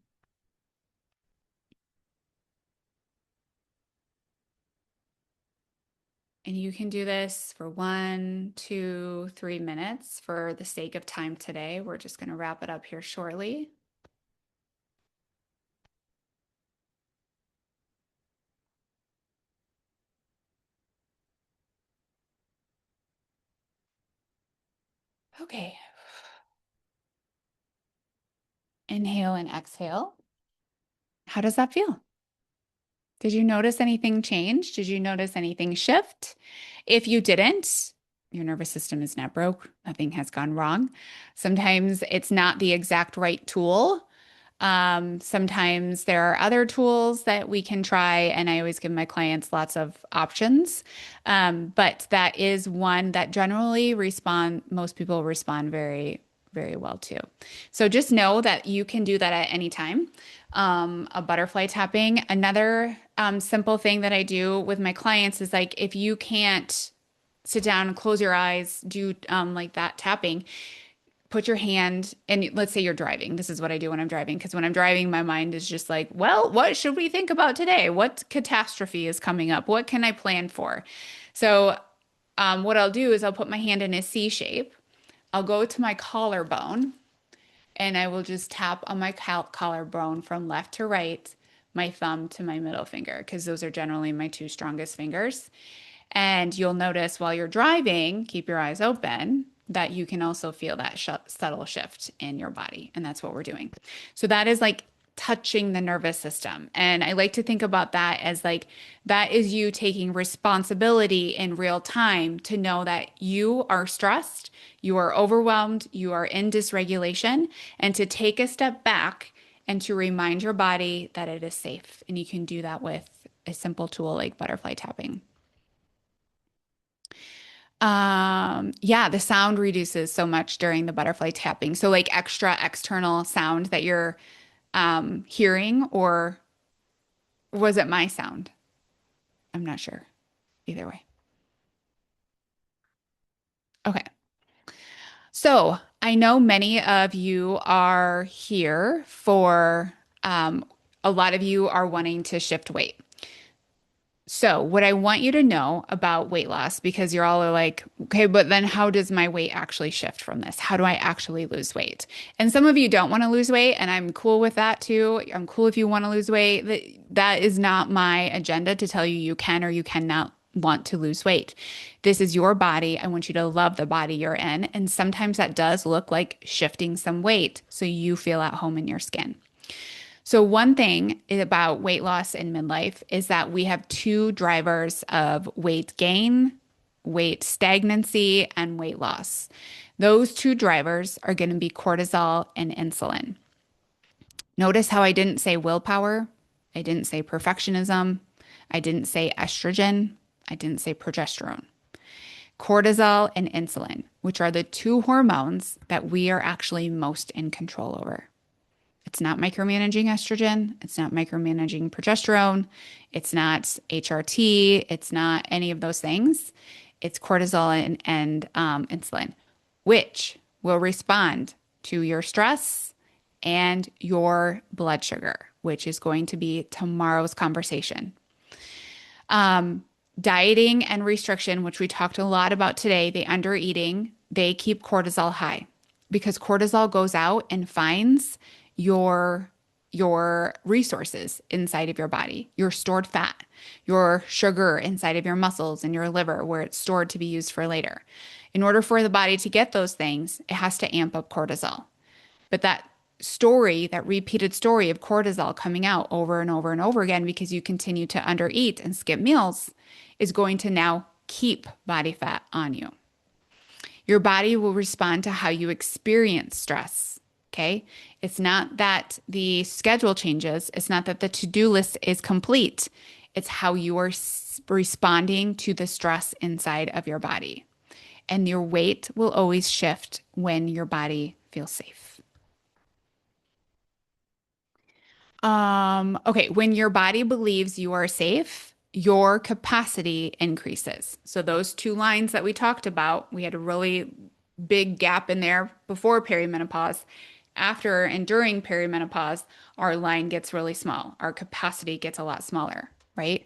A: And you can do this for 1, 2, 3 minutes for the sake of time today. We're just going to wrap it up here shortly. Okay. Inhale and exhale. How does that feel? Did you notice anything change? Did you notice anything shift? If you didn't, your nervous system is not broke. Nothing has gone wrong. Sometimes it's not the exact right tool. Sometimes there are other tools that we can try, and I always give my clients lots of options. But that is one that generally most people respond very, very well to. So just know that you can do that at any time. A butterfly tapping. Another simple thing that I do with my clients is like if you can't sit down and close your eyes, do like that tapping, put your hand and let's say you're driving. This is what I do when I'm driving because when I'm driving, my mind is just like, well, what should we think about today? What catastrophe is coming up? What can I plan for? So, what I'll do is I'll put my hand in a C shape. I'll go to my collarbone and I will just tap on my collarbone from left to right, my thumb to my middle finger, because those are generally my two strongest fingers. And you'll notice while you're driving, keep your eyes open, that you can also feel that subtle shift in your body. And that's what we're doing. So that is like touching the nervous system. And I like to think about that as like that is you taking responsibility in real time to know that you are stressed, you are overwhelmed, you are in dysregulation, and to take a step back and to remind your body that it is safe. And you can do that with a simple tool like butterfly tapping. Yeah, the sound reduces so much during the butterfly tapping. So like extra external sound that you're hearing, or was it my sound? I'm not sure. Either way. Okay. So I know many of you are here for, a lot of you are wanting to shift weight. So, what I want you to know about weight loss, because you're all like, okay, but then how does my weight actually shift from this? How do I actually lose weight? And some of you don't want to lose weight, and I'm cool with that too. I'm cool if you want to lose weight. That is not my agenda to tell you you can or you cannot want to lose weight. This is your body. I want you to love the body you're in. And sometimes that does look like shifting some weight so you feel at home in your skin. So, one thing about weight loss in midlife is that we have two drivers of weight gain, weight stagnancy, and weight loss. Those two drivers are going to be cortisol and insulin. Notice how I didn't say willpower, I didn't say perfectionism, I didn't say estrogen, I didn't say progesterone. Cortisol and insulin, which are the two hormones that we are actually most in control over. It's not micromanaging estrogen. It's not micromanaging progesterone. It's not HRT. It's not any of those things. It's cortisol and insulin, which will respond to your stress and your blood sugar, which is going to be tomorrow's conversation. Dieting and restriction, which we talked a lot about today, the under eating, they keep cortisol high because cortisol goes out and finds your your resources inside of your body, your stored fat, your sugar inside of your muscles and your liver where it's stored to be used for later. In order for the body to get those things, it has to amp up cortisol. But that story, that repeated story of cortisol coming out over and over and over again because you continue to undereat and skip meals is going to now keep body fat on you. Your body will respond to how you experience stress. Okay. It's not that the schedule changes. It's not that the to-do list is complete. It's how you are responding to the stress inside of your body. And your weight will always shift when your body feels safe. Okay, when your body believes you are safe, your capacity increases. So those two lines that we talked about, we had a really big gap in there before perimenopause. After and during perimenopause, our line gets really small. Our capacity gets a lot smaller, right?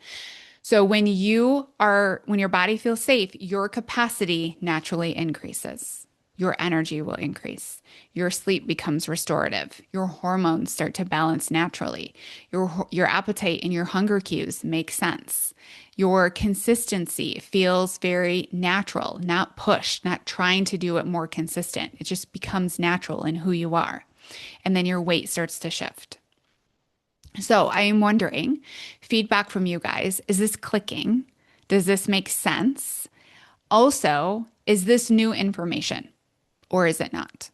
A: So when your body feels safe, your capacity naturally increases. Your energy will increase. Your sleep becomes restorative. Your hormones start to balance naturally. Your appetite and your hunger cues make sense. Your consistency feels very natural, not pushed, not trying to do it more consistent. It just becomes natural in who you are. And then your weight starts to shift. So I am wondering, feedback from you guys, is this clicking? Does this make sense? Also, is this new information or is it not?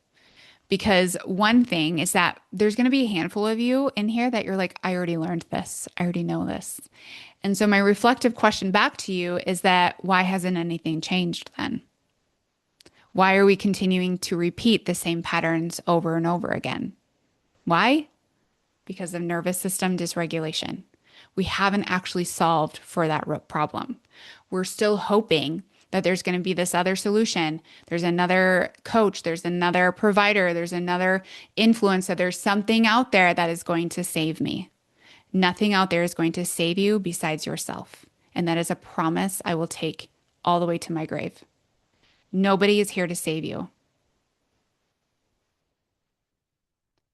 A: Because one thing is that there's going to be a handful of you in here that you're like, I already learned this. I already know this. And so my reflective question back to you is that why hasn't anything changed then? Why are we continuing to repeat the same patterns over and over again? Why? Because of nervous system dysregulation. We haven't actually solved for that root problem. We're still hoping that there's going to be this other solution. There's another coach, there's another provider, there's another influencer, there's something out there that is going to save me. Nothing out there is going to save you besides yourself. And that is a promise I will take all the way to my grave. Nobody is here to save you.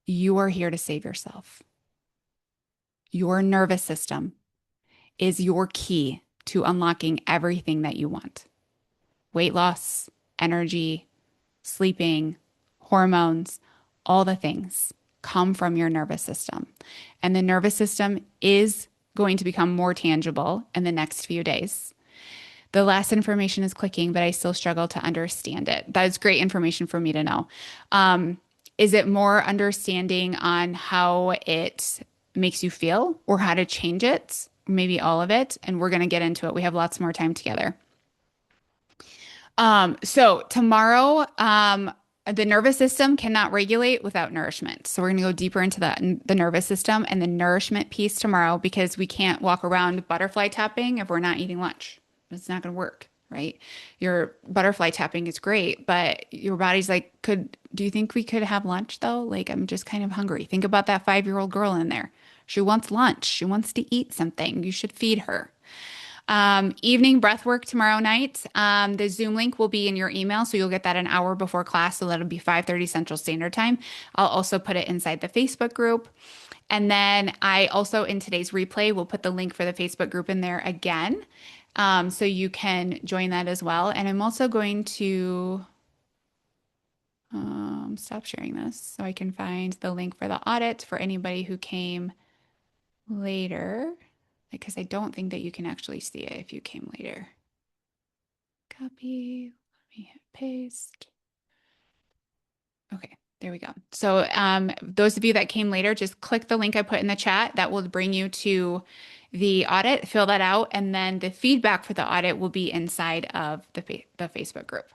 A: You are here to save yourself. Your nervous system is your key to unlocking everything that you want. Weight loss, energy, sleeping, hormones, all the things come from your nervous system. And the nervous system is going to become more tangible in the next few days. The last information is clicking, but I still struggle to understand it. That is great information for me to know. Is it more understanding on how it makes you feel or how to change it? Maybe all of it. And we're going to get into it. We have lots more time together. So tomorrow, the nervous system cannot regulate without nourishment. So we're going to go deeper into the nervous system and the nourishment piece tomorrow because we can't walk around butterfly tapping if we're not eating lunch. It's not going to work, right? Your butterfly tapping is great, but your body's like, do you think we could have lunch though? Like, I'm just kind of hungry. Think about that 5-year-old girl in there. She wants lunch. She wants to eat something. You should feed her. Evening breath work tomorrow night. The Zoom link will be in your email, so you'll get that an hour before class. So that'll be 5:30 Central Standard Time. I'll also put it inside the Facebook group. And then I also, in today's replay, will put the link for the Facebook group in there again. So you can join that as well. And I'm also going to stop sharing this so I can find the link for the audit for anybody who came later, because I don't think that you can actually see it if you came later. Copy, let me hit paste. Okay, there we go. So those of you that came later, just click the link I put in the chat. That will bring you to the audit, fill that out, and then the feedback for the audit will be inside of the Facebook group.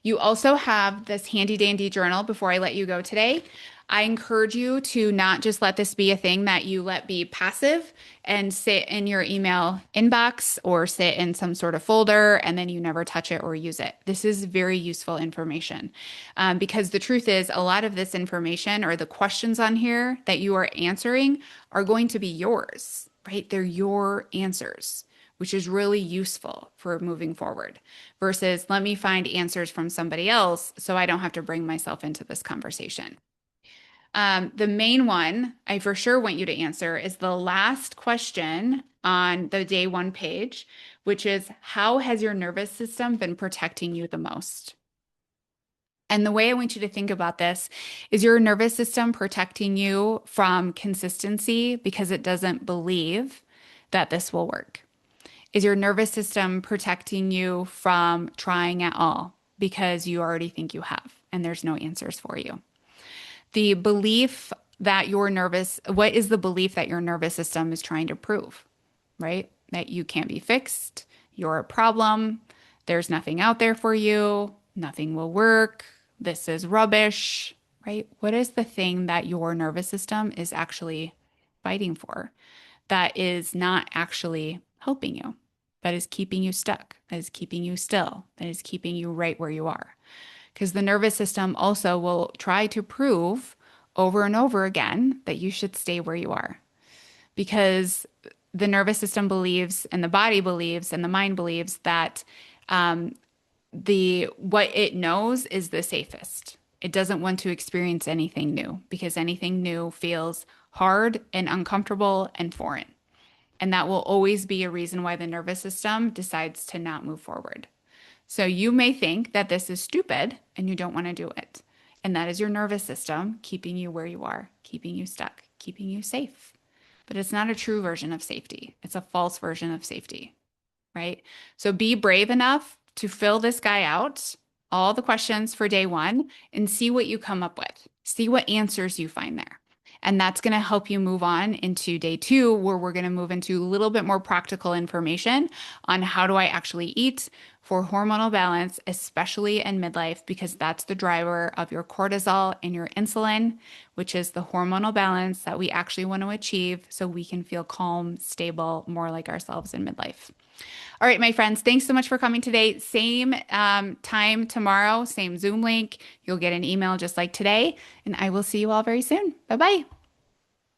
A: You also have this handy dandy journal before I let you go today. I encourage you to not just let this be a thing that you let be passive and sit in your email inbox or sit in some sort of folder and then you never touch it or use it. This is very useful information because the truth is a lot of this information or the questions on here that you are answering are going to be yours, right? They're your answers, which is really useful for moving forward versus let me find answers from somebody else so I don't have to bring myself into this conversation. The main one I for sure want you to answer is the last question on the day one page, which is how has your nervous system been protecting you the most? And the way I want you to think about this is your nervous system protecting you from consistency because it doesn't believe that this will work? Is your nervous system protecting you from trying at all because you already think you have and there's no answers for you? The belief that your nervous, what is the belief that your nervous system is trying to prove, right? That you can't be fixed, you're a problem, there's nothing out there for you, nothing will work, this is rubbish, right? What is the thing that your nervous system is actually fighting for that is not actually helping you, that is keeping you stuck, that is keeping you still, that is keeping you right where you are? Because the nervous system also will try to prove over and over again that you should stay where you are. Because the nervous system believes, and the body believes, and the mind believes that the what it knows is the safest. It doesn't want to experience anything new because anything new feels hard and uncomfortable and foreign. And that will always be a reason why the nervous system decides to not move forward. So you may think that this is stupid and you don't want to do it. And that is your nervous system keeping you where you are, keeping you stuck, keeping you safe. But it's not a true version of safety. It's a false version of safety, right? So be brave enough to fill this guy out, all the questions for day one, and see what you come up with. See what answers you find there. And that's going to help you move on into day two, where we're going to move into a little bit more practical information on how do I actually eat for hormonal balance, especially in midlife, because that's the driver of your cortisol and your insulin, which is the hormonal balance that we actually want to achieve so we can feel calm, stable, more like ourselves in midlife. All right, my friends, thanks so much for coming today. Same time tomorrow, same Zoom link. You'll get an email just like today, and I will see you all very soon. Bye bye.